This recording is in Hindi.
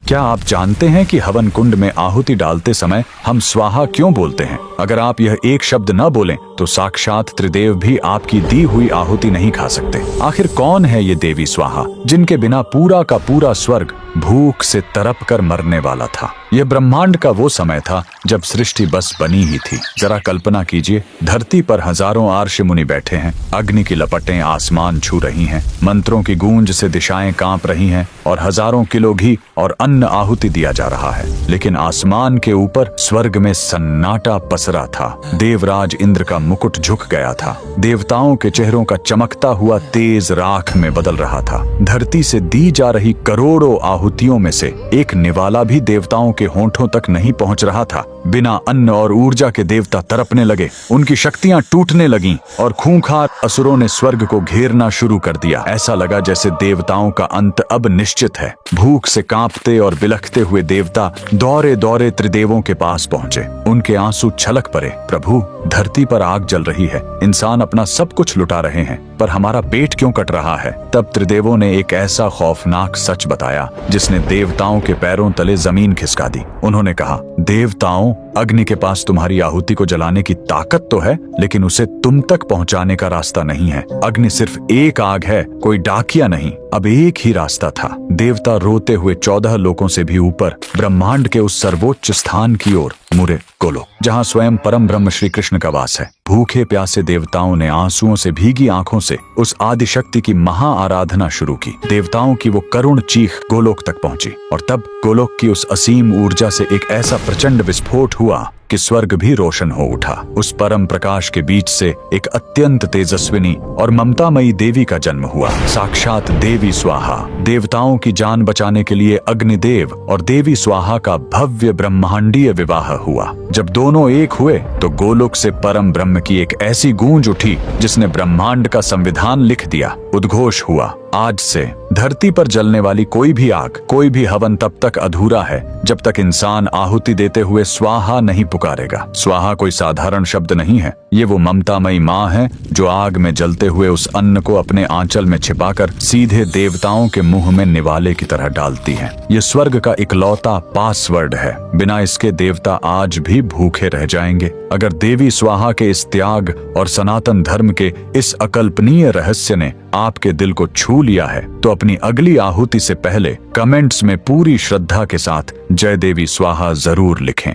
क्या आप जानते हैं कि हवन कुंड में आहुति डालते समय हम स्वाहा क्यों बोलते हैं? अगर आप यह एक शब्द न बोलें तो साक्षात त्रिदेव भी आपकी दी हुई आहुति नहीं खा सकते। आखिर कौन है ये देवी स्वाहा, जिनके बिना पूरा का पूरा स्वर्ग भूख से तड़प कर मरने वाला था? यह ब्रह्मांड का वो समय था जब सृष्टि बस बनी ही थी। जरा कल्पना कीजिए, धरती पर हजारों आर्ष मुनि बैठे हैं, अग्नि की लपटें आसमान छू रही हैं, मंत्रों की गूंज से दिशाएं कांप रही हैं और हजारों किलो घी और अन्न आहुति दिया जा रहा है। लेकिन आसमान के ऊपर स्वर्ग में सन्नाटा पसरा था। देवराज इंद्र का मुकुट झुक गया था। देवताओं के चेहरों का चमकता हुआ तेज राख में बदल रहा था। धरती से दी जा रही करोड़ों आहुतियों में से एक निवाला भी देवताओं के होंठों तक नहीं पहुंच रहा था। बिना अन्न और ऊर्जा के देवता तड़पने लगे, उनकी शक्तियां टूटने लगीं और खूंखार असुरों ने स्वर्ग को घेरना शुरू कर दिया। ऐसा लगा जैसे देवताओं का अंत अब निश्चित है। भूख से कांपते और बिलखते हुए देवता दौड़े दौड़े त्रिदेवों के पास पहुंचे। उनके आंसू छलक पड़े। प्रभु, धरती पर आग जल रही है, इंसान अपना सब कुछ लुटा रहे हैं, पर हमारा पेट क्यों कट रहा है? तब त्रिदेवों ने एक ऐसा खौफनाक सच बताया जिसने देवताओं के पैरों तले जमीन खिसका दी। उन्होंने कहा, देवताओं, अग्नि के पास तुम्हारी आहुति को जलाने की ताकत तो है, लेकिन उसे तुम तक पहुंचाने का रास्ता नहीं है। अग्नि सिर्फ एक आग है, कोई डाकिया नहीं। अब एक ही रास्ता था। देवता रोते हुए 14 लोकों से भी ऊपर ब्रह्मांड के उस सर्वोच्च स्थान की ओर मुड़े, गोलोक, जहां स्वयं परम ब्रह्म श्री कृष्ण का वास है। भूखे प्यासे देवताओं ने आंसुओं से भीगी आंखों से उस आदिशक्ति की महा आराधना शुरू की। देवताओं की वो करुण चीख गोलोक तक पहुंची और तब गोलोक की उस असीम ऊर्जा से एक ऐसा प्रचंड विस्फोट हुआ कि स्वर्ग भी रोशन हो उठा। उस परम प्रकाश के बीच से एक अत्यंत तेजस्विनी और ममतामयी देवी का जन्म हुआ, साक्षात देवी स्वाहा। देवताओं की जान बचाने के लिए अग्निदेव और देवी स्वाहा का भव्य ब्रह्मांडीय विवाह हुआ। जब दोनों एक हुए तो गोलोक से परम ब्रह्म की एक ऐसी गूंज उठी जिसने ब्रह्मांड का संविधान लिख दिया। उद्घोष हुआ, आज से धरती पर जलने वाली कोई भी आग, कोई भी हवन तब तक अधूरा है जब तक इंसान आहुति देते हुए स्वाहा नहीं पुकारेगा। स्वाहा कोई साधारण शब्द नहीं है, ये वो ममतामयी माँ है जो आग में जलते हुए उस अन्न को अपने आंचल में छिपाकर सीधे देवताओं के मुंह में निवाले की तरह डालती है। ये स्वर्ग का इकलौता पासवर्ड है। बिना इसके देवता आज भी भूखे रह जाएंगे। अगर देवी स्वाहा के इस त्याग और सनातन धर्म के इस अकल्पनीय रहस्य ने आपके दिल को छू लिया है तो अपनी अगली आहुति से पहले कमेंट्स में पूरी श्रद्धा के साथ जय देवी स्वाहा जरूर लिखें।